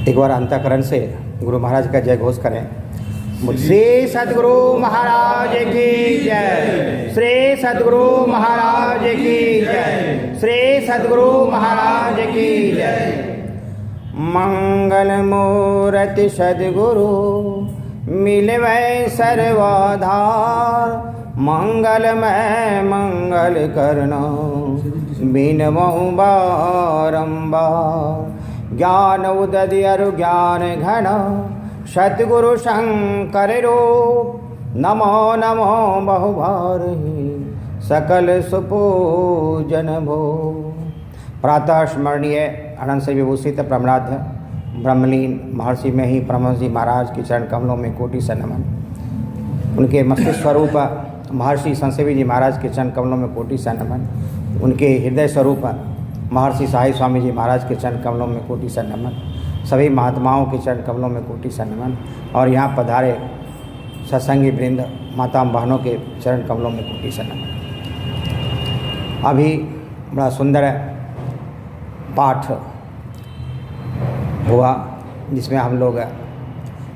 एक बार अंतःकरण से गुरु महाराज का जय घोष करें। श्री सद्गुरु महाराज की जय, श्री सद्गुरु महाराज की जय, श्री सद्गुरु महाराज की जय। मंगल मूर्ति सद्गुरु मिलवै सर्वाधार, मंगलमय मंगल करना बिनमहु बारंबार। ज्ञान उदय अरु ज्ञान घन सद्गुरु शंकर रूप, नमो नमो बहुभारहि सकल सुपूजन भो। प्रातः स्मरणीय अनंत से विभूषित प्रमराध्य ब्रह्मलीन महर्षि में ही परमहंस जी महाराज के चरण कमलों में कोटि से नमन। उनके मस्तिष्क स्वरूप महर्षि संसेवी जी महाराज के चरण कमलों में कोटि से नमन। उनके हृदय स्वरूप महर्षि साई स्वामी जी महाराज के चरण कमलों में कोटि से नमन। सभी महात्माओं के चरण कमलों में कोटि से नमन। और यहाँ पधारे सत्संगी वृंद माता बहनों के चरण कमलों में कोटि से नमन। अभी बड़ा सुंदर पाठ हुआ जिसमें हम लोग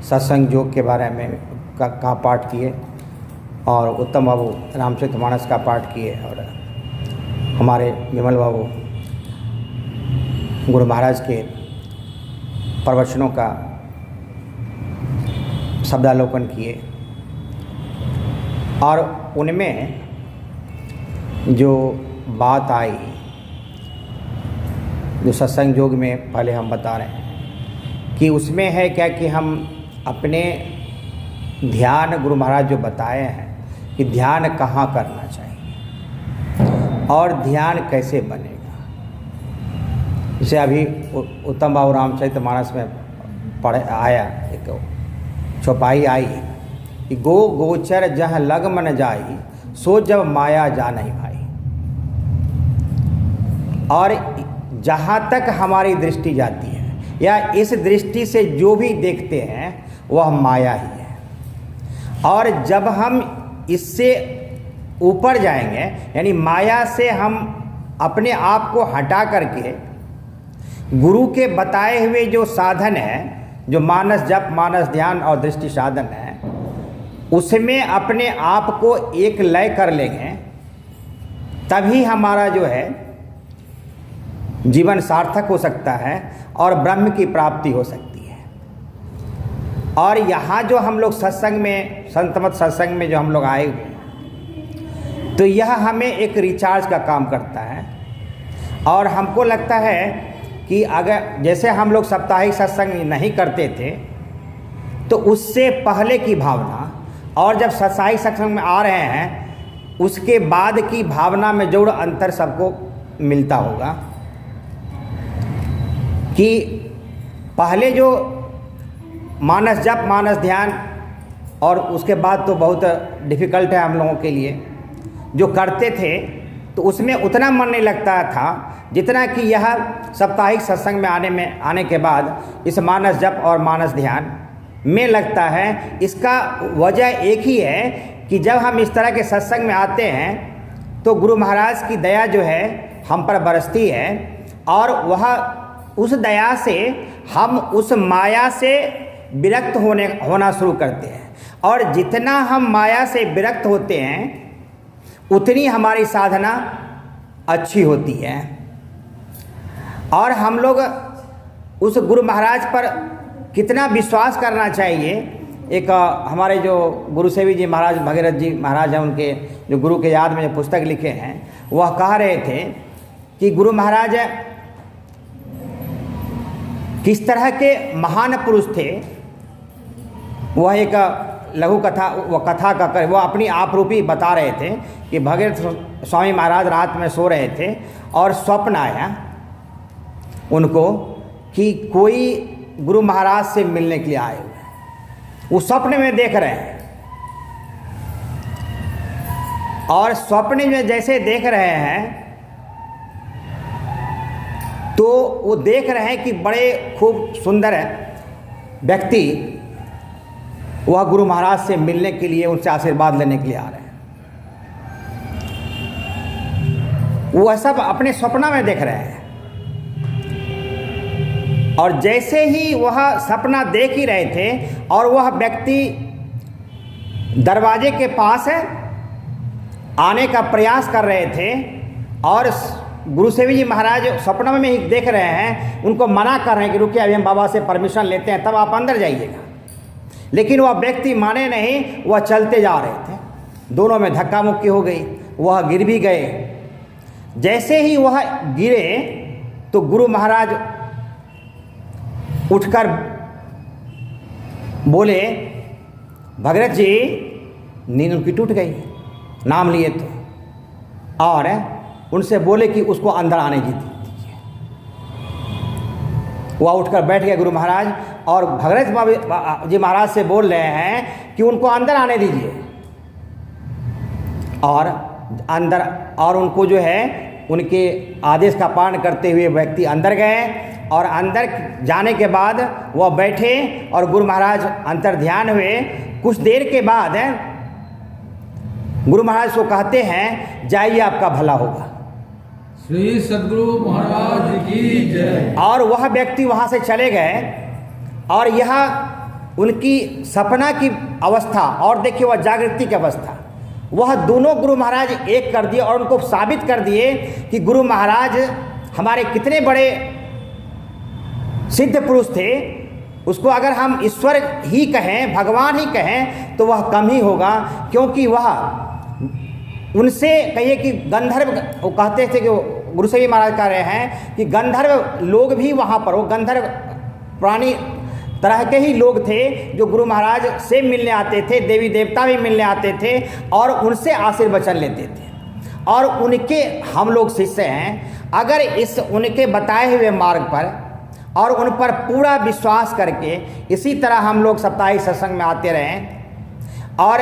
सत्संग योग के बारे में का पाठ किए और उत्तम बाबू रामचरितमानस का पाठ किए और हमारे विमल बाबू गुरु महाराज के प्रवचनों का शब्दालोकन किए। और उनमें जो बात आई जो सत्संग योग में पहले हम बता रहे हैं कि उसमें है क्या कि हम अपने ध्यान गुरु महाराज जो बताए हैं कि ध्यान कहाँ करना चाहिए और ध्यान कैसे बनेगा। जैसे अभी उत्तम बाबू रामचरितमानस में पढ़े आया एक चौपाई आई कि गो गोचर जह लग मन जाई, सो जब माया जा नहीं भाई। और जहाँ तक हमारी दृष्टि जाती है या इस दृष्टि से जो भी देखते हैं वह माया ही है। और जब हम इससे ऊपर जाएंगे यानी माया से हम अपने आप को हटा करके गुरु के बताए हुए जो साधन है, जो मानस जप मानस ध्यान और दृष्टि साधन है, उसमें अपने आप को एक लय कर लेंगे, तभी हमारा जो है जीवन सार्थक हो सकता है और ब्रह्म की प्राप्ति हो सकती है। और यहाँ जो हम लोग सत्संग में संतमत सत्संग में जो हम लोग आए हुए हैं, तो यह हमें एक रिचार्ज का काम करता है। और हमको लगता है कि अगर जैसे हम लोग साप्ताहिक सत्संग नहीं करते थे तो उससे पहले की भावना और जब साप्ताहिक सत्संग में आ रहे हैं उसके बाद की भावना में जरूर अंतर सबको मिलता होगा। कि पहले जो मानस जप मानस ध्यान और उसके बाद तो बहुत डिफ़िकल्ट है हम लोगों के लिए जो करते थे, तो उसमें उतना मन नहीं लगता था जितना कि यह साप्ताहिक सत्संग में आने के बाद इस मानस जप और मानस ध्यान में लगता है। इसका वजह एक ही है कि जब हम इस तरह के सत्संग में आते हैं तो गुरु महाराज की दया जो है हम पर बरसती है और वह उस दया से हम उस माया से विरक्त होना शुरू करते हैं। और जितना हम माया से विरक्त होते हैं उतनी हमारी साधना अच्छी होती है। और हम लोग उस गुरु महाराज पर कितना विश्वास करना चाहिए। एक हमारे जो गुरु सेवी जी महाराज भगीरथ जी महाराज हैं, उनके जो गुरु के याद में जो पुस्तक लिखे हैं, वह कह रहे थे कि गुरु महाराज किस तरह के महान पुरुष थे। वह एक लघु कथा वो अपनी आप रूपी बता रहे थे कि भगीरथ स्वामी महाराज रात में सो रहे थे और स्वप्न आया उनको कि कोई गुरु महाराज से मिलने के लिए आए हुए। वो स्वप्न में देख रहे हैं और स्वप्न में जैसे देख रहे हैं तो वो देख रहे हैं कि बड़े खूब सुंदर व्यक्ति वह गुरु महाराज से मिलने के लिए उनसे आशीर्वाद लेने के लिए आ रहे हैं। वह सब अपने स्वप्न में देख रहे हैं और जैसे ही वह सपना देख ही रहे थे और वह व्यक्ति दरवाजे के पास आने का प्रयास कर रहे थे और गुरु सेवी जी महाराज सपना में ही देख रहे हैं, उनको मना कर रहे हैं कि रुकिए अभी हम बाबा से परमिशन लेते हैं तब आप अंदर जाइएगा। लेकिन वह व्यक्ति माने नहीं, वह चलते जा रहे थे। दोनों में धक्का मुक्की हो गई, वह गिर भी गए। जैसे ही वह गिरे तो गुरु महाराज उठकर बोले, भगीरथ जी, नींद उनकी टूट गई नाम लिए तो, और उनसे बोले कि उसको अंदर आने दीजिए। वह उठकर बैठ गए गुरु महाराज और भगीरथ जी महाराज से बोल रहे हैं कि उनको अंदर आने दीजिए। और अंदर और उनको जो है उनके आदेश का पालन करते हुए व्यक्ति अंदर गए और अंदर जाने के बाद वह बैठे और गुरु महाराज अंतर ध्यान हुए। कुछ देर के बाद गुरु महाराज को कहते हैं, जाइए आपका भला होगा। श्री सद्गुरु महाराज की जय। और वह व्यक्ति वहाँ से चले गए और यह उनकी सपना की अवस्था और देखिए वह जागृति की अवस्था, वह दोनों गुरु महाराज एक कर दिए और उनको साबित कर दिए कि गुरु महाराज हमारे कितने बड़े सिद्ध पुरुष थे। उसको अगर हम ईश्वर ही कहें, भगवान ही कहें तो वह कम ही होगा, क्योंकि वह उनसे कहिए कि गंधर्व, वो कहते थे कि गुरु सेवी महाराज कह रहे हैं कि गंधर्व लोग भी वहाँ पर, वो गंधर्व प्राणी तरह के ही लोग थे जो गुरु महाराज से मिलने आते थे, देवी देवता भी मिलने आते थे और उनसे आशीर्वचन लेते थे और उनके हम लोग शिष्य हैं। अगर इस उनके बताए हुए मार्ग पर और उन पर पूरा विश्वास करके इसी तरह हम लोग साप्ताहिक सत्संग में आते रहें और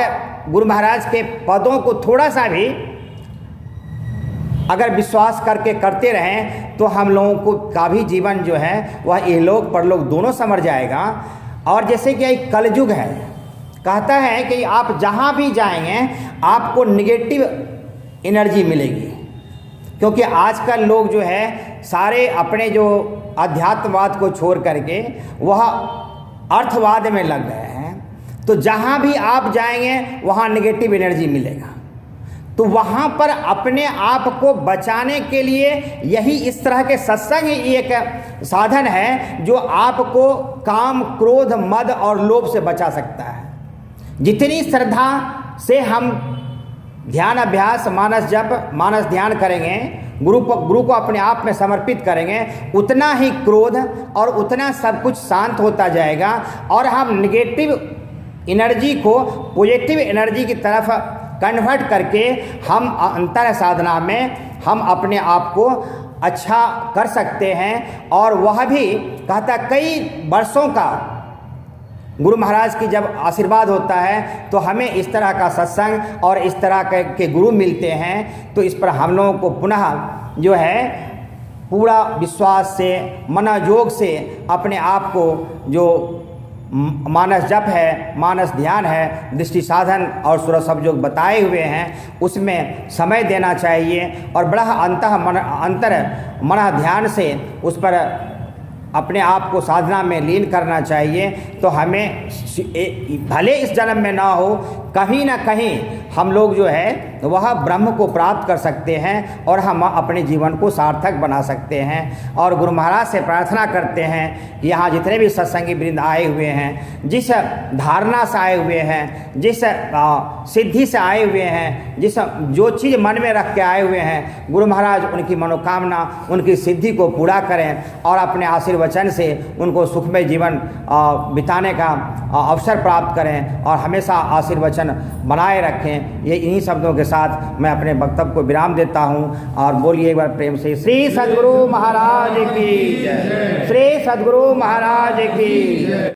गुरु महाराज के पदों को थोड़ा सा भी अगर विश्वास करके करते रहें तो हम लोगों को का भी जीवन जो है वह इहलोक परलोक दोनों संवर जाएगा। और जैसे कि एक कलयुग है, कहता है कि आप जहाँ भी जाएंगे आपको निगेटिव एनर्जी मिलेगी, क्योंकि आजकल लोग जो है सारे अपने जो अध्यात्मवाद को छोड़ करके वह अर्थवाद में लग गए हैं। तो जहाँ भी आप जाएंगे वहाँ निगेटिव एनर्जी मिलेगा। तो वहाँ पर अपने आप को बचाने के लिए यही इस तरह के सत्संग ही एक साधन है जो आपको काम, क्रोध, मद और लोभ से बचा सकता है। जितनी श्रद्धा से हम ध्यान अभ्यास, मानस जप, मानस ध्यान करेंगे, गुरु को अपने आप में समर्पित करेंगे, उतना ही क्रोध और उतना सब कुछ शांत होता जाएगा और हम निगेटिव एनर्जी को पॉजिटिव एनर्जी की तरफ कन्वर्ट करके हम अंतर साधना में हम अपने आप को अच्छा कर सकते हैं। और वह भी कहता कई वर्षों का गुरु महाराज की जब आशीर्वाद होता है तो हमें इस तरह का सत्संग और इस तरह के गुरु मिलते हैं। तो इस पर हम लोगों को पुनः जो है पूरा विश्वास से, मनोयोग से अपने आप को जो मानस जप है, मानस ध्यान है, दृष्टि साधन और सूरज सब जो बताए हुए हैं उसमें समय देना चाहिए और बड़ा अंतर मन ध्यान से उस पर अपने आप को साधना में लीन करना चाहिए। तो हमें भले इस जन्म में ना हो, कहीं ना कहीं हम लोग जो है वह ब्रह्म को प्राप्त कर सकते हैं और हम अपने जीवन को सार्थक बना सकते हैं। और गुरु महाराज से प्रार्थना करते हैं कि यहाँ जितने भी सत्संगी वृंद आए हुए हैं, जिस धारणा से आए हुए हैं, जिस सिद्धि से आए हुए हैं, जिस जो चीज़ मन में रख के आए हुए हैं, गुरु महाराज उनकी मनोकामना, उनकी सिद्धि को पूरा करें और अपने आशीर्वचन से उनको सुखमय जीवन बिताने का अवसर प्राप्त करें और हमेशा आशीर्वचन बनाए रखें। ये इन्हीं शब्दों के साथ मैं अपने वक्तव्य को विराम देता हूँ। और बोलिए एक बार प्रेम से श्री सद्गुरु महाराज की जय, श्री सद्गुरु महाराज की जय।